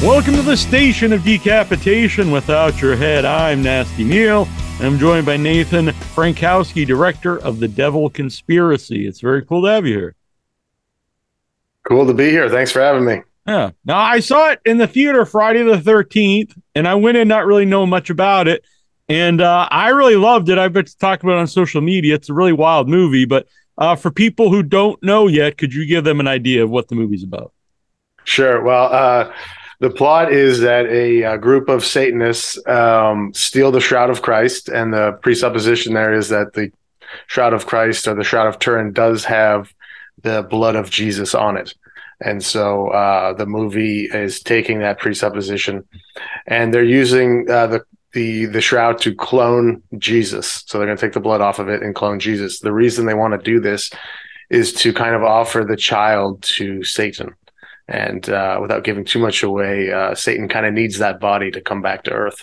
Welcome to the station of decapitation without your head. I'm Nasty Neal, and I'm joined by Nathan Frankowski, director of The Devil Conspiracy. It's very cool to have you here. Cool to be here. Thanks for having me. Yeah. Now, I saw it in the theater Friday the 13th, and I went in not really knowing much about it, and I really loved it. I've been talking about it on social media. It's a really wild movie, but for people who don't know yet, could you give them an idea of what the movie's about? Sure. Well, the plot is that a group of Satanists steal the Shroud of Christ, and the presupposition there is that the Shroud of Christ or the Shroud of Turin does have the blood of Jesus on it. And so the movie is taking that presupposition, and they're using the shroud to clone Jesus. So they're going to take the blood off of it and clone Jesus. The reason they want to do this is to kind of offer the child to Satan. And without giving too much away, Satan kind of needs that body to come back to Earth.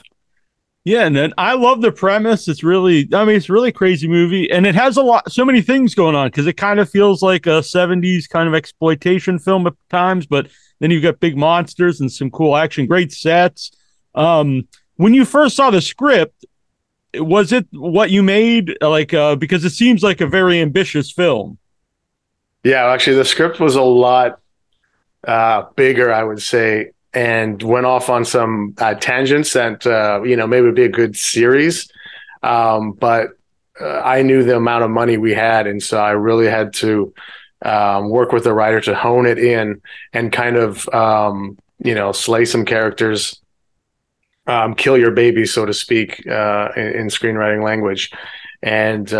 Yeah, and then I love the premise. It's really, it's a really crazy movie, and it has so many things going on because it kind of feels like a 70s kind of exploitation film at times, but then you've got big monsters and some cool action, great sets. When you first saw the script, was it what you made? Because it seems like a very ambitious film. Yeah, actually, the script was a lot bigger, I would say, and went off on some tangents that maybe would be a good series, but I knew the amount of money we had, and so I really had to work with the writer to hone it in and kind of slay some characters, kill your baby, so to speak, in screenwriting language. And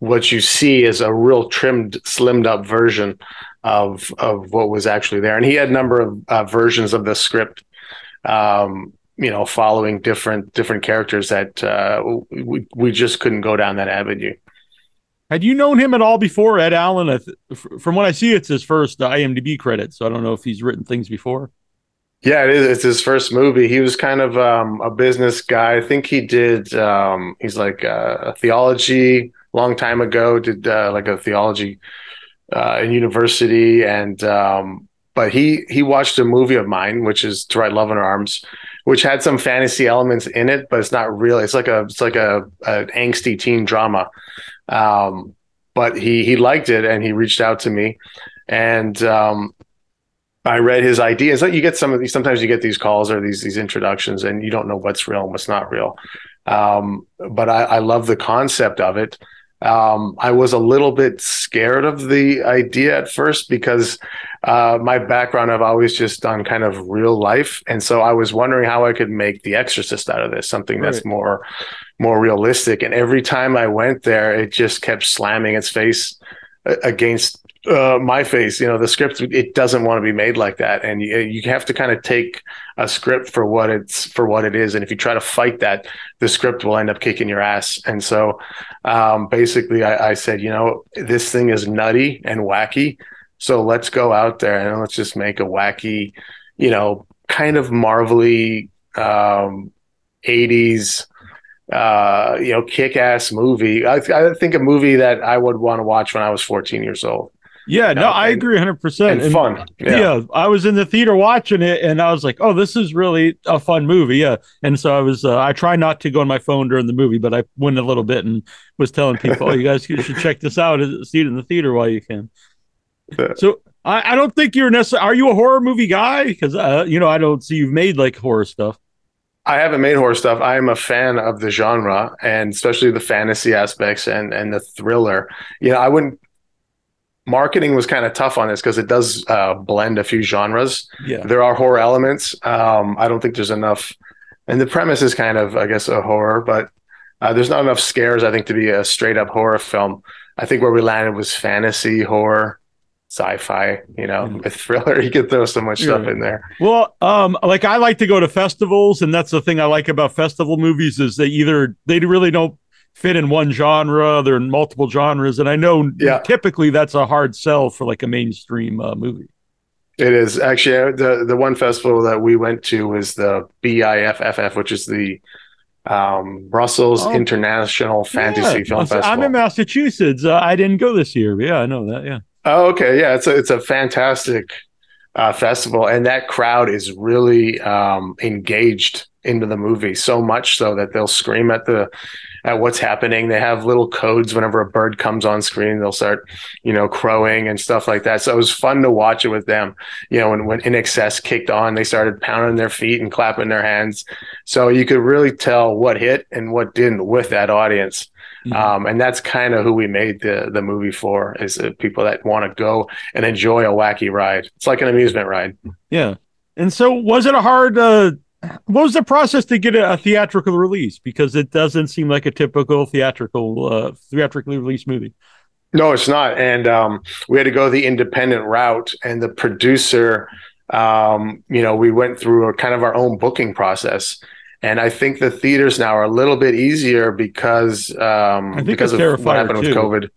what you see is a real trimmed, slimmed up version of what was actually there. And he had a number of versions of the script, following different characters that we just couldn't go down that avenue. Had you known him at all before, Ed Allen? From what I see, it's his first IMDb credit, so I don't know if he's written things before. Yeah, it is. It's his first movie. He was kind of a business guy. I think he did. He's like a theology long time ago. Did like a theology in university, and but he watched a movie of mine, which is To Write Love in Our Arms, which had some fantasy elements in it, but it's not real. It's like a angsty teen drama. But he liked it, and he reached out to me, and I read his ideas. Like, you get some of these. Sometimes you get these calls or these introductions, and you don't know what's real and what's not real. But I love the concept of it. I was a little bit scared of the idea at first because my background, I've always just done kind of real life. And so I was wondering how I could make The Exorcist out of this, something that's more realistic. And every time I went there, it just kept slamming its face against my face. The script, it doesn't want to be made like that. And you have to kind of take a script for what it is. And if you try to fight that, the script will end up kicking your ass. And so basically I said, this thing is nutty and wacky. So let's go out there and let's just make a wacky, kind of marvelly 80s kick-ass movie. I think a movie that I would want to watch when I was 14 years old. Yeah, I agree 100%. And fun. Yeah, I was in the theater watching it, and I was like, "Oh, this is really a fun movie." Yeah, and so I was. I try not to go on my phone during the movie, but I went a little bit and was telling people, "Oh, you guys should check this out. See it in the theater while you can." So I don't think you're necessarily. Are you a horror movie guy? Because I don't see you've made like horror stuff. I haven't made horror stuff. I am a fan of the genre, and especially the fantasy aspects and the thriller. I wouldn't. Marketing was kind of tough on this because it does blend a few genres. Yeah, there are horror elements. I don't think there's enough, and the premise is kind of, I guess, a horror, but there's not enough scares, I think, to be a straight up horror film. I think where we landed was fantasy, horror, sci-fi, with thriller. You could throw so much stuff in there. Well, like I like to go to festivals, and that's the thing I like about festival movies is they really don't fit in one genre. They're in multiple genres, and I know typically that's a hard sell for like a mainstream movie. It is actually the one festival that we went to was the BIFFF, which is the Brussels International Fantasy Film Festival. I'm in Massachusetts. I didn't go this year, but yeah, I know that. Yeah. Oh, okay. Yeah, it's a fantastic festival, and that crowd is really engaged into the movie, so much so that they'll scream at what's happening. They have little codes whenever a bird comes on screen. They'll start, crowing and stuff like that. So it was fun to watch it with them. When In Excess kicked on, they started pounding their feet and clapping their hands. So you could really tell what hit and what didn't with that audience. And that's kind of who we made the movie for, is people that want to go and enjoy a wacky ride. It's like an amusement ride. Yeah. And so was it a hard, what was the process to get a theatrical release? Because it doesn't seem like a typical theatrically released movie. No, it's not. And we had to go the independent route, and the producer, we went through kind of our own booking process. And I think the theaters now are a little bit easier because of what happened with COVID.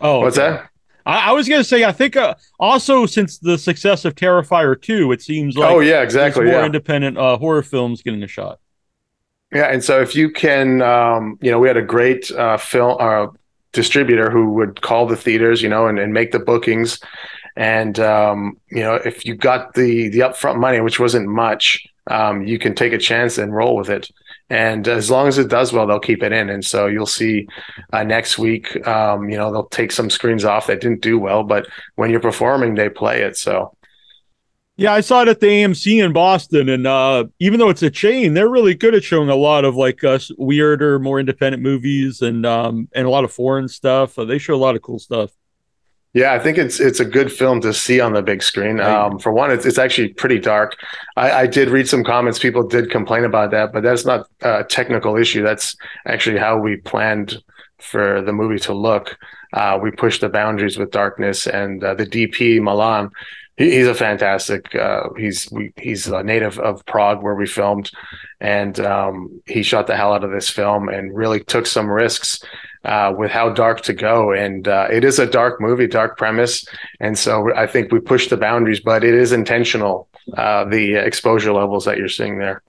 Oh, what's that? I was going to say, I think also since the success of Terrifier 2, it seems like exactly, more independent horror films getting a shot. Yeah, and so if you can, we had a great film distributor who would call the theaters, and make the bookings. And, if you got the upfront money, which wasn't much, you can take a chance and roll with it. And as long as it does well, they'll keep it in. And so you'll see next week, they'll take some screens off that didn't do well, but when you're performing, they play it. So. Yeah, I saw it at the AMC in Boston, and even though it's a chain, they're really good at showing a lot of weirder, more independent movies and a lot of foreign stuff. They show a lot of cool stuff. Yeah, I think it's a good film to see on the big screen. For one, it's actually pretty dark. I did read some comments. People did complain about that, but that's not a technical issue. That's actually how we planned for the movie to look. We pushed the boundaries with darkness, and the DP, Milan, he's a fantastic. He's a native of Prague, where we filmed, and he shot the hell out of this film and really took some risks with how dark to go. And it is a dark movie, dark premise. And so I think we pushed the boundaries, but it is intentional, the exposure levels that you're seeing there.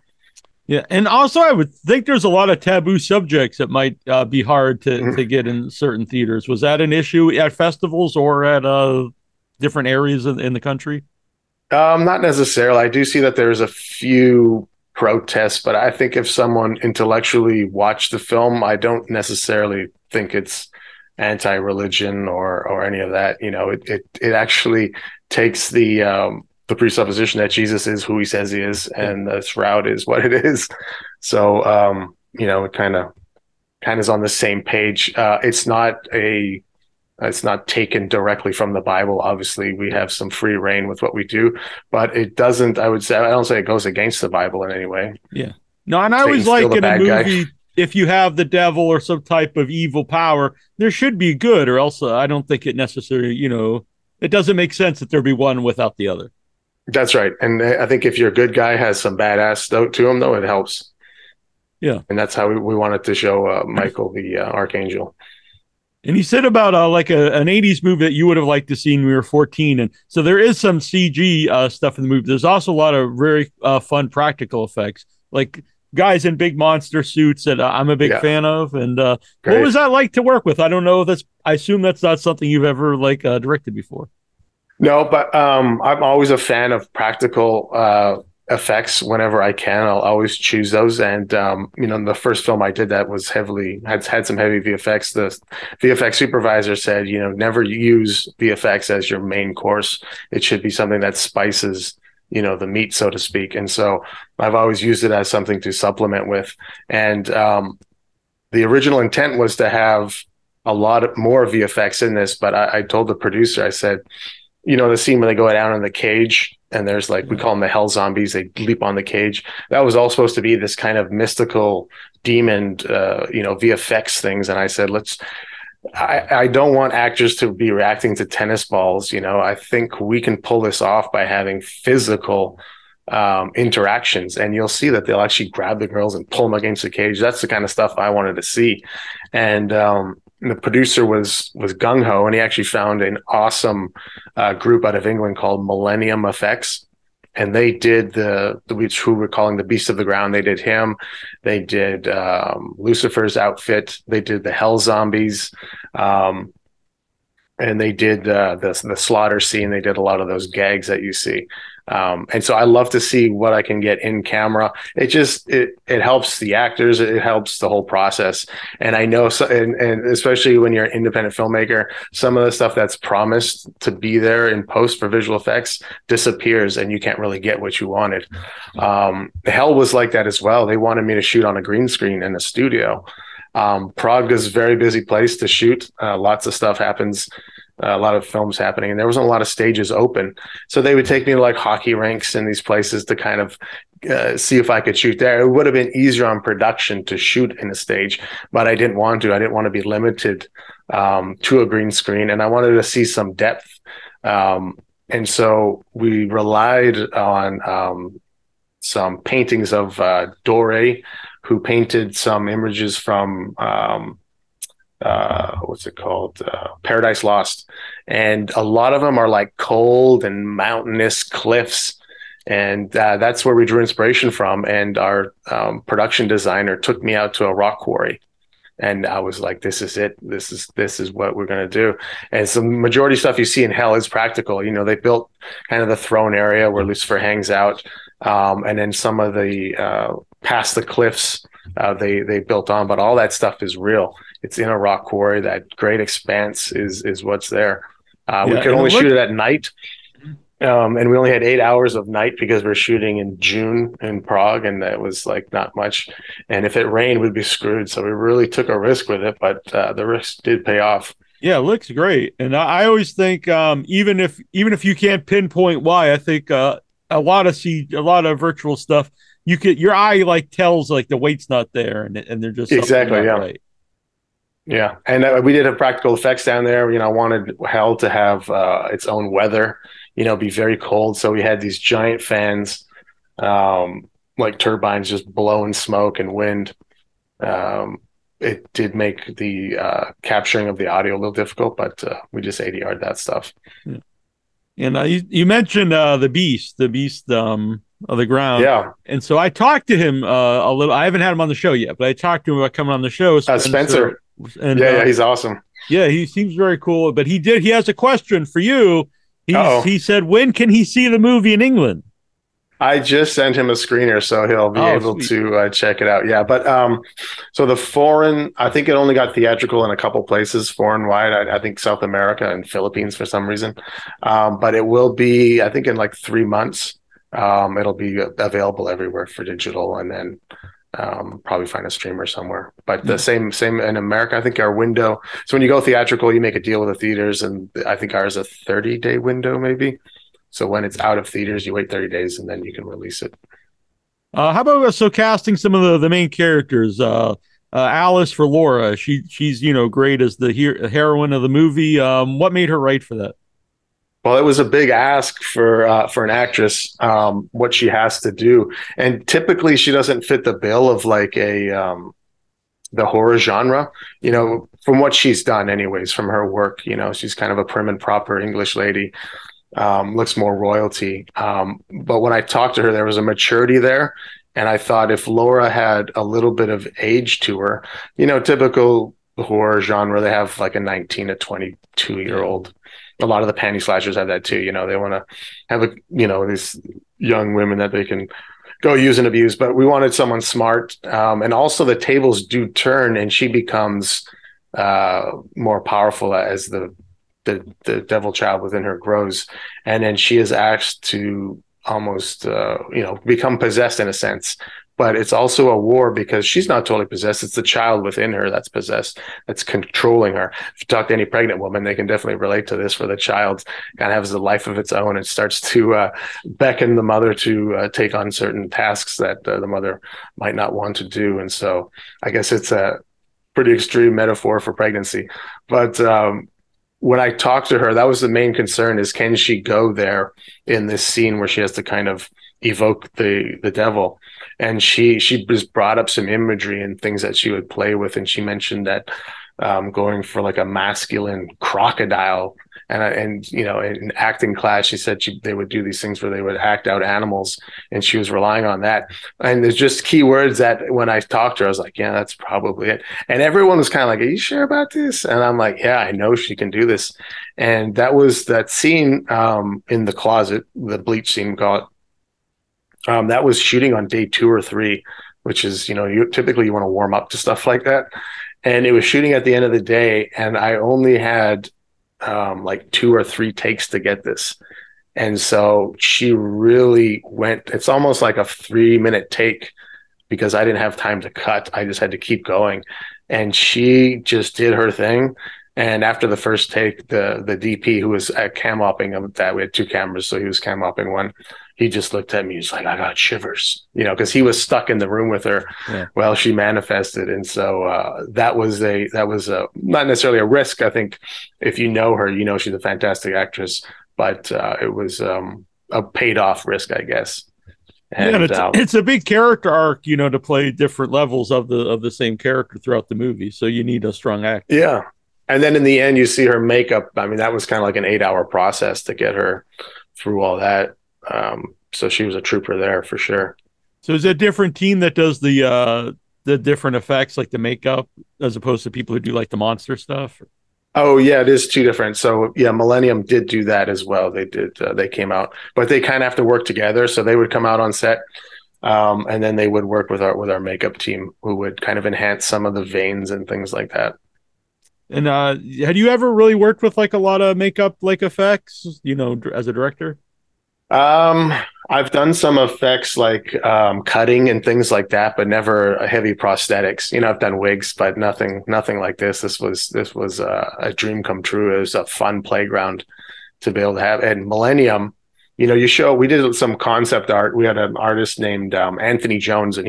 Yeah. And also, I would think there's a lot of taboo subjects that might be hard to get in certain theaters. Was that an issue at festivals or at different areas in the country? Not necessarily. I do see that there's a few protests, but I think if someone intellectually watched the film, I don't necessarily think it's anti-religion or any of that. It actually takes the presupposition that Jesus is who he says he is, and this route is what it is. So it kind of is on the same page. It's not taken directly from the Bible. Obviously, we have some free reign with what we do, but it doesn't. I don't say it goes against the Bible in any way. Yeah. No, and I always like in a movie, if you have the devil or some type of evil power, there should be good, or else I don't think it necessarily, it doesn't make sense that there be one without the other. That's right. And I think if your good guy has some badass to him, though, it helps. Yeah. And that's how we wanted to show Michael, the archangel. And he said about an 80s movie that you would have liked to see when we were 14. And so there is some CG stuff in the movie. There's also a lot of very fun practical effects, like guys in big monster suits that I'm a big fan of. And what was that like to work with? I don't know. I assume that's not something you've ever directed before. No, but I'm always a fan of practical effects. Whenever I can, I'll always choose those. And the first film I did that was had some heavy VFX. The VFX supervisor said, never use VFX as your main course. It should be something that spices the meat, so to speak. And so I've always used it as something to supplement with. And the original intent was to have a lot more VFX in this, but I told the producer, I said, the scene where they go down in the cage and there's we call them the hell zombies. They leap on the cage. That was all supposed to be this kind of mystical demon, VFX things. And I said, I don't want actors to be reacting to tennis balls. I think we can pull this off by having physical interactions, and you'll see that they'll actually grab the girls and pull them against the cage. That's the kind of stuff I wanted to see. And the producer was gung ho, and he actually found an awesome group out of England called Millennium Effects, and they did who we're calling the Beast of the Ground. They did him. They did Lucifer's outfit. They did the Hell Zombies, and they did the slaughter scene. They did a lot of those gags that you see. And so I love to see what I can get in camera. It helps the actors. It helps the whole process. And I know, and especially when you're an independent filmmaker, some of the stuff that's promised to be there in post for visual effects disappears, and you can't really get what you wanted. Hell was like that as well. They wanted me to shoot on a green screen in a studio. Prague is a very busy place to shoot. Lots of stuff happens. A lot of films happening, and there wasn't a lot of stages open. So they would take me to like hockey rinks in these places to kind of see if I could shoot there. It would have been easier on production to shoot in a stage, but I didn't want to. I didn't want to be limited to a green screen, and I wanted to see some depth. And so we relied on some paintings of Dore, who painted some images from what's it called? Paradise Lost. And a lot of them are like cold and mountainous cliffs. And that's where we drew inspiration from. And our production designer took me out to a rock quarry. And I was like, this is it. This is what we're going to do. And some majority stuff you see in Hell is practical. You know, they built kind of the throne area where Lucifer hangs out. And then some of the past the cliffs they built on, but all that stuff is real. It's in a rock quarry. That great expanse is what's there. We could only shoot it at night. And we only had 8 hours of night because we're shooting in June in Prague, and that was like not much. And if it rained, we'd be screwed. So we really took a risk with it, but the risk did pay off. Yeah, it looks great. And I always think even if you can't pinpoint why, I think a lot of virtual stuff, your eye like tells like the weight's not there, and they're just exactly right. Yeah, and we did have practical effects down there. You know, I wanted Hell to have its own weather. You know, be very cold. So we had these giant fans, like turbines, just blowing smoke and wind. It did make the capturing of the audio a little difficult, but we just ADR'd that stuff. Yeah. And you mentioned the beast of the ground. Yeah. And so I talked to him a little. I haven't had him on the show yet, but I talked to him about coming on the show. Spencer. And, yeah, he's awesome. Yeah, he seems very cool. But he has a question for you. He said, when can he see the movie in England? I just sent him a screener, so he'll be able to check it out. Yeah, but so the foreign, I think it only got theatrical in a couple places, foreign wide. I think South America and Philippines for some reason. But it will be, I think, in like 3 months. It'll be available everywhere for digital, and then probably find a streamer somewhere. But the same in America. I think our window. So when you go theatrical, you make a deal with the theaters, and I think ours is a 30-day window, maybe. So when it's out of theaters, you wait 30 days, and then you can release it. How about casting some of the main characters? Alice for Laura. She's great as the heroine of the movie. What made her right for that? Well, it was a big ask for an actress, what she has to do, and typically she doesn't fit the bill of like the horror genre. You know, from what she's done, anyways, from her work. You know, she's kind of a prim and proper English lady. Looks more royalty. But when I talked to her, there was a maturity there. And I thought if Laura had a little bit of age to her, typical horror genre, they have like a 19 to 22-year-old. A lot of the panty slashers have that too. They want to have these young women that they can go use and abuse. But we wanted someone smart. And also the tables do turn, and she becomes more powerful as the devil child within her grows, and then she is asked to almost become possessed in a sense. But it's also a war because she's not totally possessed. It's the child within her that's possessed, that's controlling her. If you talk to any pregnant woman, they can definitely relate to this, where the child kind of has a life of its own and starts to beckon the mother to take on certain tasks that the mother might not want to do. And so I guess it's a pretty extreme metaphor for pregnancy. But when I talked to her, that was the main concern, is can she go there in this scene where she has to kind of evoke the devil? And she just brought up some imagery and things that she would play with. And she mentioned that going for like a masculine crocodile and you know, in acting class, she said they would do these things where they would act out animals, and she was relying on that. And there's just key words that when I talked to her, I was like, yeah, that's probably it. And everyone was kind of like, are you sure about this? And I'm like, yeah, I know she can do this. And that was that scene in the closet, the bleach scene, call it. That was shooting on day 2 or 3, which is, you know, typically you want to warm up to stuff like that. And it was shooting at the end of the day, and I only had like 2 or 3 takes to get this. And so she really went, it's almost like a 3-minute take because I didn't have time to cut. I just had to keep going. And she just did her thing. And after the first take, the DP who was cam opping that, we had 2 cameras, so he was cam opping one. He just looked at me. He's like, I got shivers, you know, because he was stuck in the room with her while she manifested. And so that was not necessarily a risk. I think if you know her, you know she's a fantastic actress, but it was a paid off risk, I guess. And it's a big character arc, you know, to play different levels of the same character throughout the movie. So you need a strong actor. Yeah. And then in the end, you see her makeup. I mean, that was kind of like an 8-hour process to get her through all that. So she was a trooper there for sure. So is it a different team that does the different effects, like the makeup, as opposed to people who do like the monster stuff? Oh yeah, it is 2 different. So yeah, Millennium did do that as well. They did. They came out, but they kind of have to work together. So they would come out on set, and then they would work with our makeup team, who would kind of enhance some of the veins and things like that. And had you ever really worked with like a lot of makeup like effects, you know, as a director? I've done some effects like cutting and things like that, but never heavy prosthetics. You know, I've done wigs, but nothing like this. This was a dream come true. It was a fun playground to be able to have. And Millennium, you know, we did some concept art. We had an artist named Anthony Jones, and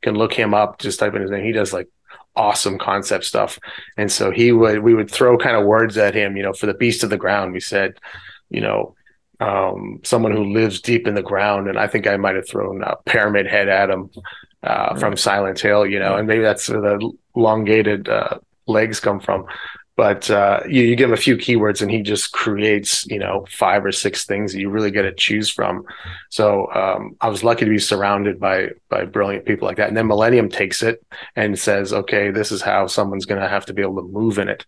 can look him up, just type in his name. He does like awesome concept stuff. And so we would throw kind of words at him, you know, for the beast of the ground. We said, you know, someone who lives deep in the ground. And I think I might have thrown a pyramid head at him from Silent Hill, you know, and maybe that's where the elongated legs come from. But you give him a few keywords and he just creates, you know, 5 or 6 things that you really get to choose from. So I was lucky to be surrounded by brilliant people like that. And then Millennium takes it and says, okay, this is how someone's going to have to be able to move in it.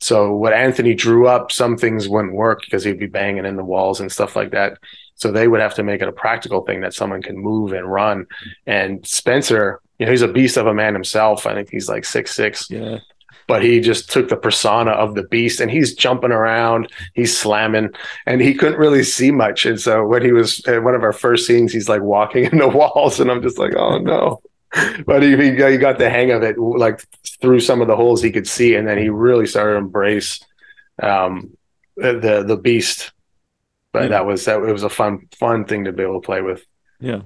So what Anthony drew up, some things wouldn't work because he'd be banging in the walls and stuff like that. So they would have to make it a practical thing that someone can move and run. And Spencer, you know, he's a beast of a man himself. I think he's like 6'6". Yeah. But he just took the persona of the beast, and he's jumping around, he's slamming, and he couldn't really see much. And so when he was at one of our first scenes, he's like walking in the walls, and I'm just like, oh no. But he got the hang of it, like through some of the holes he could see, and then he really started to embrace the beast. But it was a fun thing to be able to play with. Yeah.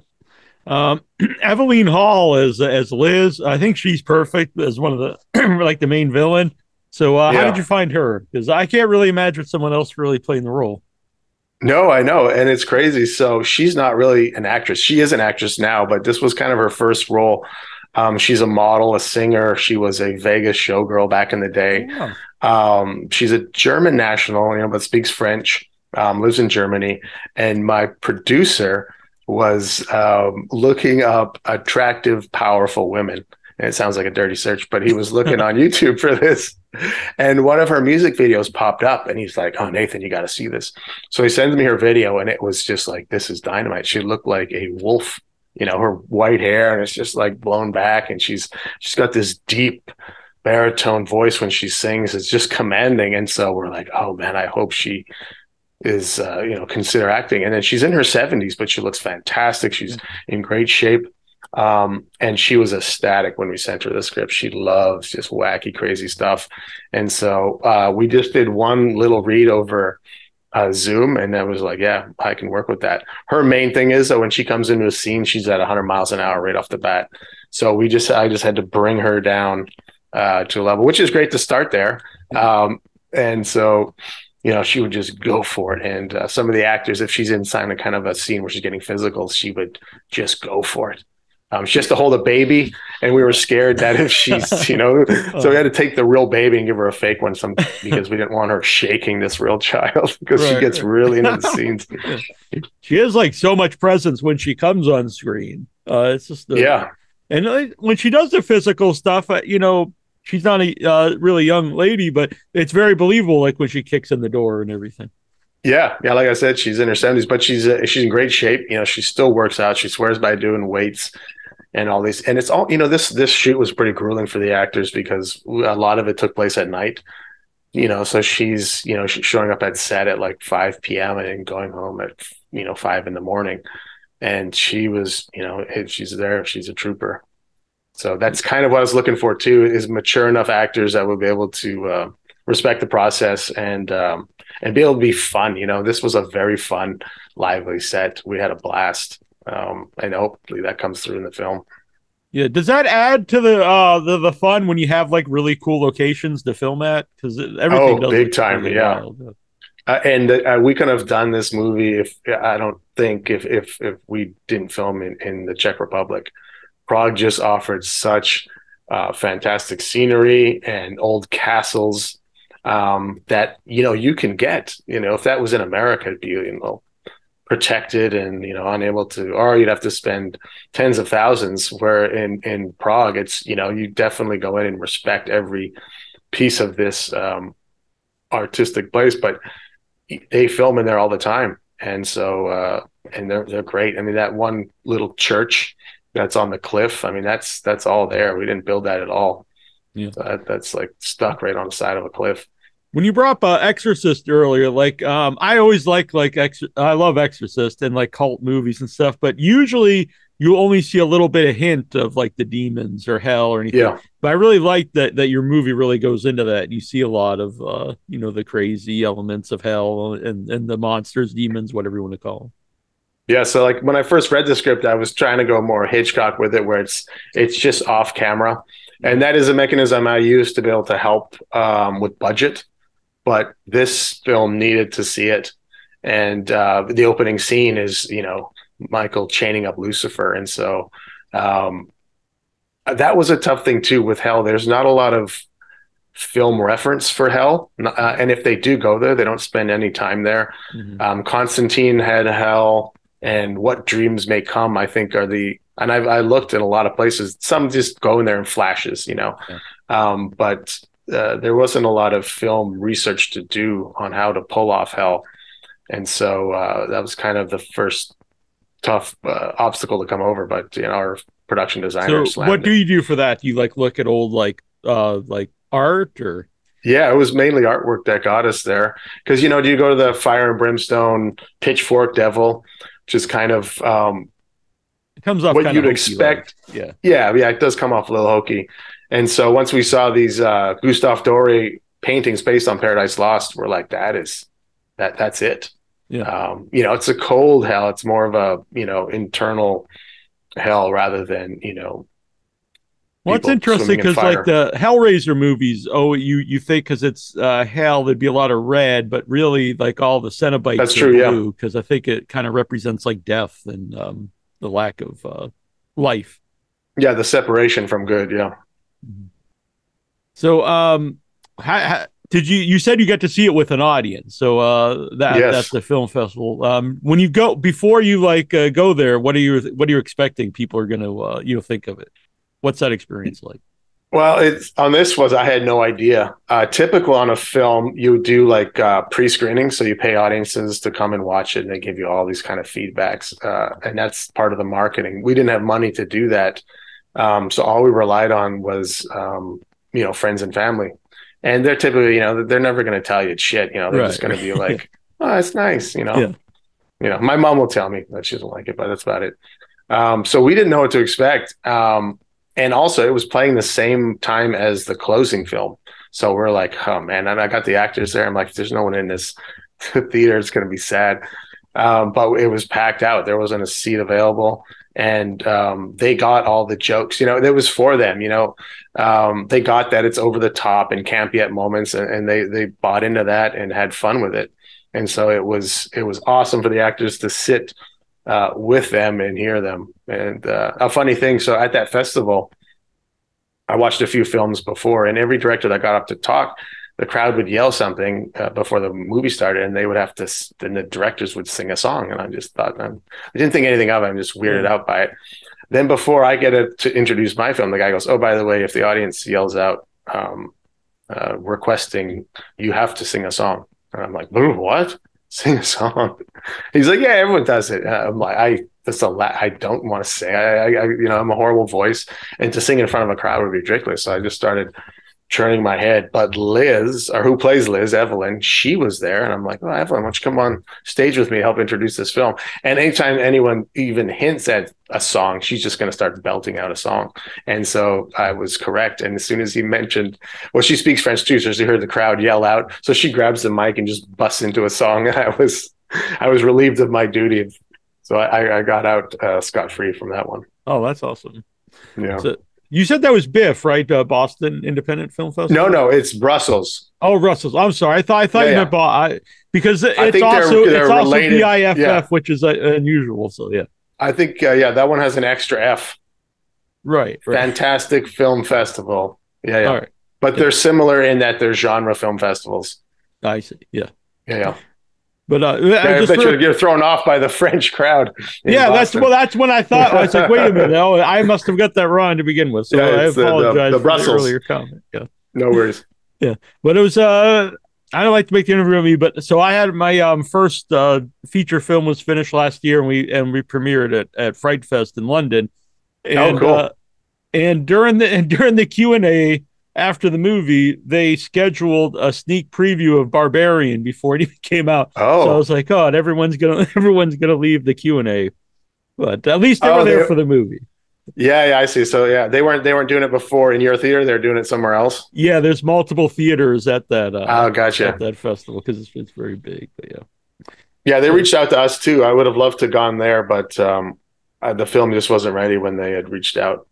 Eveline Hall as Liz, I think she's perfect as one of the like the main villain. So how did you find her? Because I can't really imagine someone else really playing the role. No, I know, and it's crazy. So she's not really an actress. She is an actress now, but this was kind of her first role. She's a model, a singer. She was a Vegas showgirl back in the day. Yeah. She's a German national, you know, but speaks French. Lives in Germany, and my producer was looking up attractive, powerful women. And it sounds like a dirty search, but he was looking on YouTube for this. And one of her music videos popped up, and he's like, oh, Nathan, you got to see this. So he sends me her video, and it was just like, this is dynamite. She looked like a wolf, you know, her white hair, and it's just like blown back. And she's got this deep baritone voice when she sings. It's just commanding. And so we're like, oh man, I hope she is, you know, consider acting. And then she's in her 70s, but she looks fantastic. She's in great shape. And she was ecstatic when we sent her the script. She loves just wacky, crazy stuff. And so we just did one little read over Zoom, and I was like, yeah, I can work with that. Her main thing is that when she comes into a scene, she's at 100 miles an hour right off the bat. So I just had to bring her down to a level, which is great to start there. And so, you know, she would just go for it. And some of the actors, if she's inside a kind of a scene where she's getting physical, she would just go for it. She has to hold a baby, and we were scared that if she's, you know, so we had to take the real baby and give her a fake one because we didn't want her shaking this real child because she gets really into the scenes. She has like so much presence when she comes on screen. It's just and when she does the physical stuff, you know, she's not a really young lady, but it's very believable. Like when she kicks in the door and everything. Yeah. Like I said, she's in her 70s, but she's in great shape. You know, she still works out. She swears by doing weights and all these. And it's all, you know, this shoot was pretty grueling for the actors because a lot of it took place at night. You know, so she's showing up at set at like 5 p.m. and going home at 5 a.m. And she was, you know, she's there. She's a trooper. So that's kind of what I was looking for too, is mature enough actors that would be able to respect the process and be able to be fun. You know, this was a very fun, lively set. We had a blast, and hopefully that comes through in the film. Yeah, does that add to the fun when you have like really cool locations to film at? Because everything does big time, really and we couldn't have done this movie if we didn't film in the Czech Republic. Prague just offered such fantastic scenery and old castles that you can get. You know, if that was in America, it'd be protected and unable to, or you'd have to spend tens of thousands. Where in Prague, it's you definitely go in and respect every piece of this artistic place, but they film in there all the time, and so and they're great. I mean, that one little church that's on the cliff, I mean, that's all there. We didn't build that at all. Yeah, so that's like stuck right on the side of a cliff. When you brought up Exorcist earlier, like I always I love Exorcist and like cult movies and stuff, but usually you only see a little bit of hint of like the demons or hell or anything. Yeah. But I really like that your movie really goes into that. You see a lot of the crazy elements of hell and the monsters, demons, whatever you want to call them. Yeah, so like when I first read the script, I was trying to go more Hitchcock with it, where it's just off camera, and that is a mechanism I use to be able to help with budget. But this film needed to see it, and the opening scene is Michael chaining up Lucifer, and so that was a tough thing too with hell. There's not a lot of film reference for hell, and if they do go there, they don't spend any time there. Mm-hmm. Constantine had hell, and What Dreams May Come, I think, are the, and I looked at a lot of places. Some just go in there in flashes, yeah. But there wasn't a lot of film research to do on how to pull off hell, and so that was kind of the first tough obstacle to come over. But our production designer. So what do you do for that? Do you like look at old like art or? Yeah, it was mainly artwork that got us there. Because do you go to the Fire and Brimstone Pitchfork Devil, which is kind of it comes off what you'd expect. Like. Yeah, it does come off a little hokey. And so once we saw these Gustave Doré paintings based on Paradise Lost, we're like, that's it. Yeah. It's a cold hell. It's more of a internal hell rather than Well, it's interesting because like the Hellraiser movies, you think because it's hell, there'd be a lot of red, but really like all the Cenobites that's true, blue, because I think it kind of represents like death and the lack of life. Yeah, the separation from good. Yeah. So, how did you said you got to see it with an audience? So that's the film festival. When you go before you go there, what are you expecting people are going to think of it? What's that experience like? Well, I had no idea. Typical on a film, you would do like pre-screening, so you pay audiences to come and watch it, and they give you all these kind of feedbacks, and that's part of the marketing. We didn't have money to do that, so all we relied on was friends and family, and they're typically they're never going to tell you it's shit. They're just going to be like, oh, it's nice. My mom will tell me that she doesn't like it, but that's about it. So we didn't know what to expect. And also, it was playing the same time as the closing film. So we're like, oh, man. And I got the actors there. I'm like, if there's no one in this theater, it's going to be sad. But it was packed out. There wasn't a seat available. And they got all the jokes. It was for them. They got that it's over the top and campy at moments. And they bought into that and had fun with it. And so it was awesome for the actors to sit with them and hear them. And a funny thing, so at that festival, I watched a few films before, and every director that got up to talk, the crowd would yell something before the movie started, and they would have to, then the directors would sing a song. And I just thought, I didn't think anything of it. I'm just weirded out by it. Then before I get to introduce my film, the guy goes, "Oh, by the way, if the audience yells out requesting, you have to sing a song." And I'm like, "What? Sing a song?" He's like, "Yeah, everyone does it." I'm like, I don't want to sing. I'm a horrible voice, and to sing in front of a crowd would be ridiculous. So I just started turning my head. But Liz, or who plays Liz, Evelyn, she was there, and I'm like, "Oh, Evelyn, why don't you come on stage with me, help introduce this film?" And anytime anyone even hints at a song, she's just going to start belting out a song. And so I was correct. And as soon as he mentioned, well, she speaks French too, so she heard the crowd yell out, so she grabs the mic and just busts into a song. And I was relieved of my duty. So I got out scot-free from that one. Oh, that's awesome. Yeah. So you said that was BIFF, right? Boston Independent Film Festival? No, it's Brussels. Oh, Brussels. I'm sorry. I thought you meant because it's I think also they're related. BIFF, which is unusual. So yeah. I think that one has an extra F. Right. Fantastic Film Festival. Yeah. All right. But they're similar in that they're genre film festivals. I see. Yeah. But you're thrown off by the French crowd. Yeah, Boston. That's when I thought, I was like, wait a minute, I must have got that wrong to begin with. So I apologize the for the earlier comment. Yeah. No worries. Yeah. But it was I don't like to make the interview of me, but so I had my first feature film was finished last year, and we premiered it at Fright Fest in London. And, cool. And during the Q&A after the movie, they scheduled a sneak preview of Barbarian before it even came out. Oh, so I was like, God, everyone's gonna leave the Q&A, but at least they were there for the movie. Yeah, I see. So yeah, they weren't doing it before in your theater. They're doing it somewhere else. Yeah, there's multiple theaters at that. Gotcha. At that festival because it's very big. But yeah, they reached out to us too. I would have loved to have gone there, but the film just wasn't ready when they had reached out.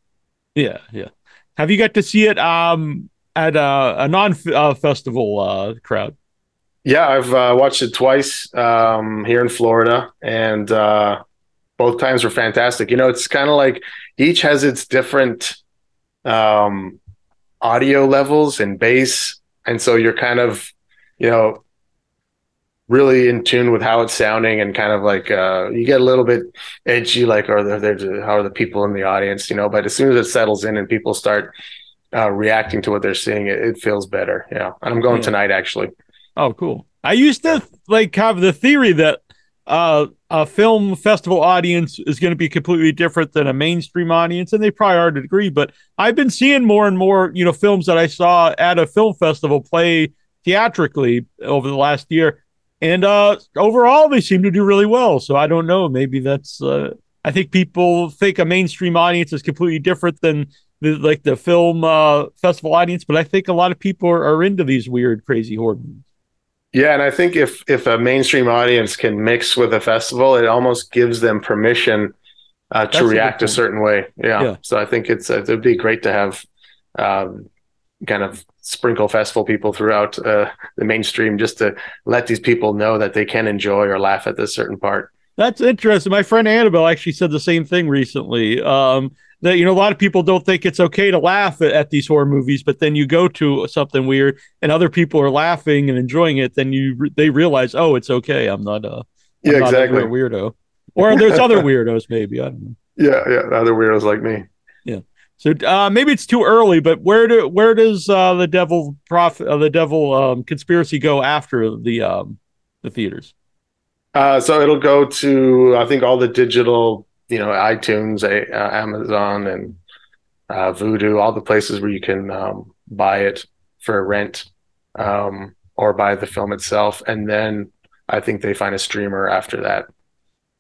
Yeah. Have you got to see it at a non-festival crowd? Yeah, I've watched it twice here in Florida, and both times were fantastic. It's kind of like each has its different audio levels and bass, and so you're kind of, really in tune with how it's sounding, and kind of like you get a little bit edgy, like, how are the people in the audience, but as soon as it settles in and people start reacting to what they're seeing, it feels better. Yeah, and I'm going tonight, actually. Oh, cool. I used to have the theory that a film festival audience is going to be completely different than a mainstream audience, and they probably are to a degree, but I've been seeing more and more, films that I saw at a film festival play theatrically over the last year. And overall, they seem to do really well. So I don't know. Maybe that's. I think people think a mainstream audience is completely different than the film festival audience. But I think a lot of people are into these weird, crazy horror movies. Yeah, and I think if a mainstream audience can mix with a festival, it almost gives them permission to react a certain way. Yeah. So I think it'd be great to have kind of sprinkle festival people throughout the mainstream, just to let these people know that they can enjoy or laugh at this certain part. That's interesting. My friend Annabelle actually said the same thing recently. That a lot of people don't think it's okay to laugh at these horror movies, but then you go to something weird and other people are laughing and enjoying it, then they realize, oh, it's okay. I'm not exactly a weirdo. Or there's other weirdos, maybe. I don't know. Yeah, other weirdos like me. Yeah. So maybe it's too early, but where does the devil conspiracy go after the theaters? So it'll go to, I think, all the digital, iTunes, Amazon, and Vudu, all the places where you can buy it for rent or buy the film itself, and then I think they find a streamer after that.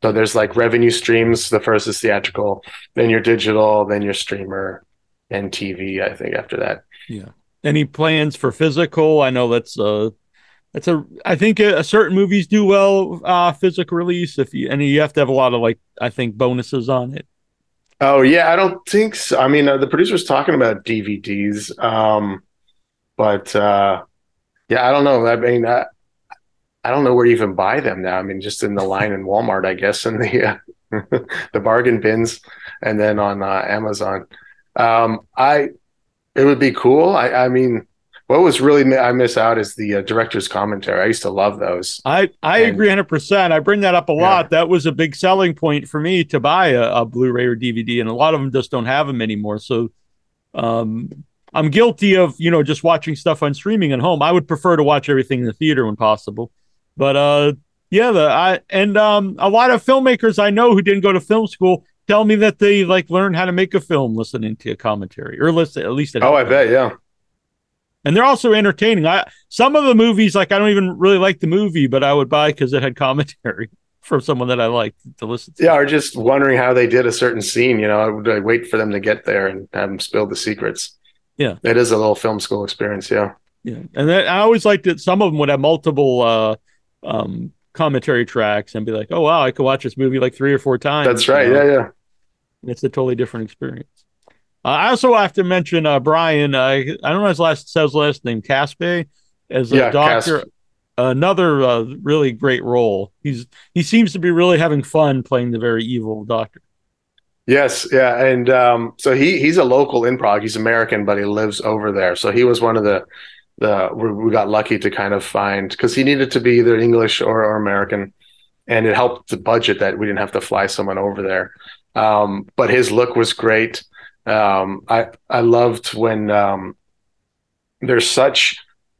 So there's revenue streams. The first is theatrical, then your digital, then your streamer, and TV, I think, after that. Yeah. Any plans for physical? I know I think certain movies do well physical release, and you have to have a lot of I think bonuses on it. Oh yeah, I don't think so. I mean, the producer's talking about DVDs, but yeah, I don't know. I mean, I don't know where you even buy them now. I mean, just in the line in Walmart, I guess, in the the bargain bins, and then on Amazon. It would be cool. I mean, what was really I miss out is the director's commentary. I used to love those. I And agree 100%. I bring that up a yeah, lot. That was a big selling point for me to buy a Blu-ray or DVD, and a lot of them just don't have them anymore. So um, I'm guilty of, just watching stuff on streaming at home. I would prefer to watch everything in the theater when possible. But yeah, a lot of filmmakers I know who didn't go to film school tell me that they like learn how to make a film listening to a commentary, or listen, at least it oh, helped I them. bet, yeah. And they're also entertaining. Some of the movies, like I don't even really like the movie, but I would buy because it had commentary from someone that I liked to listen to. Yeah, or just wondering how they did a certain scene. I would wait for them to get there and have them spill the secrets. Yeah, It is a little film school experience. Yeah. yeah. And then I always liked that some of them would have multiple commentary tracks and be like, "Oh wow, I could watch this movie like 3 or 4 times." That's right. Yeah, yeah. It's a totally different experience. I also have to mention Brian. I don't know his last name, Caspe, as a Yeah, doctor. Another really great role. He seems to be really having fun playing the very evil doctor. Yes, yeah. And so he's a local in Prague. He's American, but he lives over there. So he was one of the we got lucky to kind of find, because he needed to be either English or American, and it helped the budget that we didn't have to fly someone over there. But his look was great. I loved when there's such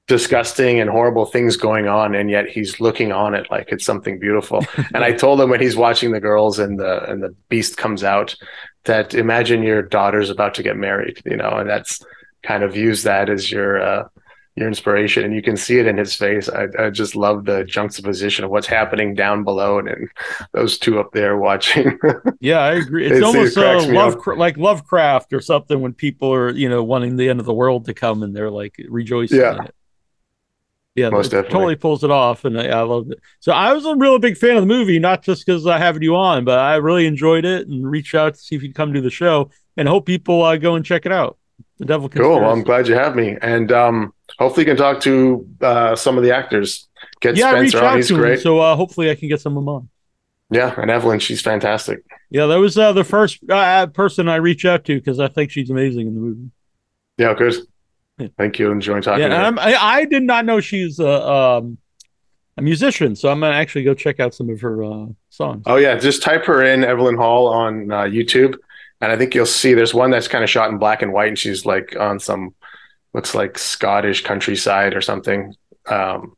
disgusting and horrible things going on, and yet he's looking on it like it's something beautiful. And I told him when he's watching the girls and the beast comes out, that imagine your daughter's about to get married, and that's kind of use that as your inspiration, and you can see it in his face. I just love the juxtaposition of what's happening down below and those two up there watching. Yeah, I agree. It's almost like Lovecraft or something, when people are, wanting the end of the world to come and they're like rejoicing in it. Yeah, most definitely. Totally pulls it off, and I loved it. So I was a real big fan of the movie, not just because I have you on, but I really enjoyed it and reached out to see if you'd come to the show, and hope people go and check it out. The Devil Conspiracy. Cool. Well, I'm glad you have me, and hopefully you can talk to some of the actors. Get Spencer on; he's great. So hopefully I can get some of them on. Yeah, and Evelyn, she's fantastic. Yeah, that was the first person I reached out to, because I think she's amazing in the movie. Yeah, good. Yeah. Thank you. Enjoying talking to her. I did not know she's a musician, so I'm gonna actually go check out some of her songs. Oh yeah, just type her in, Evelyn Hall, on YouTube, and I think you'll see there's one that's kind of shot in black and white, and she's like on some looks like Scottish countryside or something,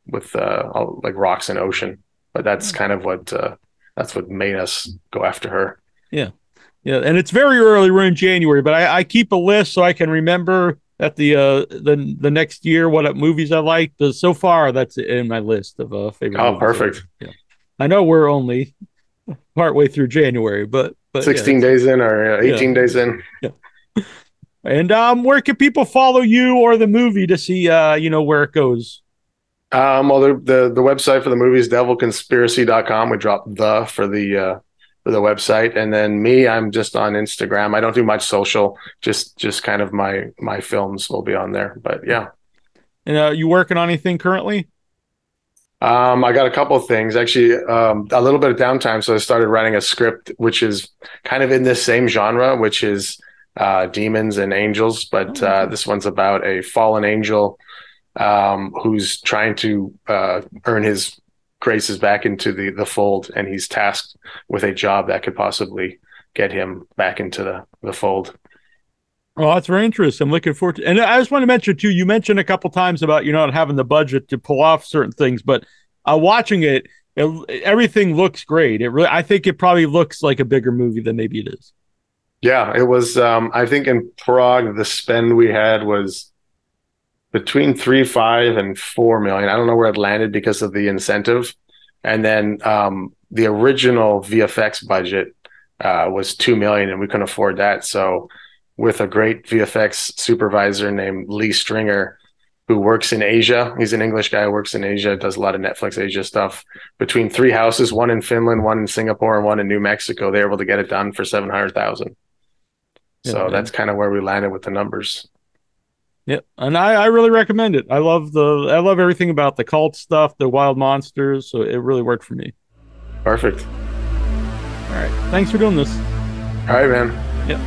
with like rocks and ocean. But that's kind of that's what made us go after her. Yeah, yeah, and it's very early. We're in January, but I keep a list so I can remember at the next year what movies I like. So far, that's in my list of favorite. Oh, perfect. Yeah, I know we're only partway through January, but 16 days in, or 18 days in. Yeah. And where can people follow you or the movie to see where it goes? Well, the website for the movie is devilconspiracy.com. We dropped for the website, and then me, I'm just on Instagram. I don't do much social, just kind of my films will be on there. But yeah. And you working on anything currently? I got a couple of things, actually. A little bit of downtime, so I started writing a script which is kind of in this same genre, which is demons and angels, but this one's about a fallen angel who's trying to earn his graces back into the fold, and he's tasked with a job that could possibly get him back into the fold. Oh, that's very interesting. I'm looking forward to, and I just want to mention too, you mentioned a couple times about not having the budget to pull off certain things, but watching it, everything looks great. I think it probably looks like a bigger movie than maybe it is. Yeah, it was. I think in Prague, the spend we had was between 3.5 and 4 million. I don't know where it landed because of the incentive. And then the original VFX budget was 2 million, and we couldn't afford that. So with a great VFX supervisor named Lee Stringer, who works in Asia, he's an English guy who works in Asia, does a lot of Netflix Asia stuff. Between 3 houses, one in Finland, one in Singapore, and one in New Mexico, they were able to get it done for 700,000. So that's kind of where we landed with the numbers. Yeah, and I really recommend it. I love everything about the cult stuff, the wild monsters. So it really worked for me. Perfect. All right, thanks for doing this. All right, man. Yep.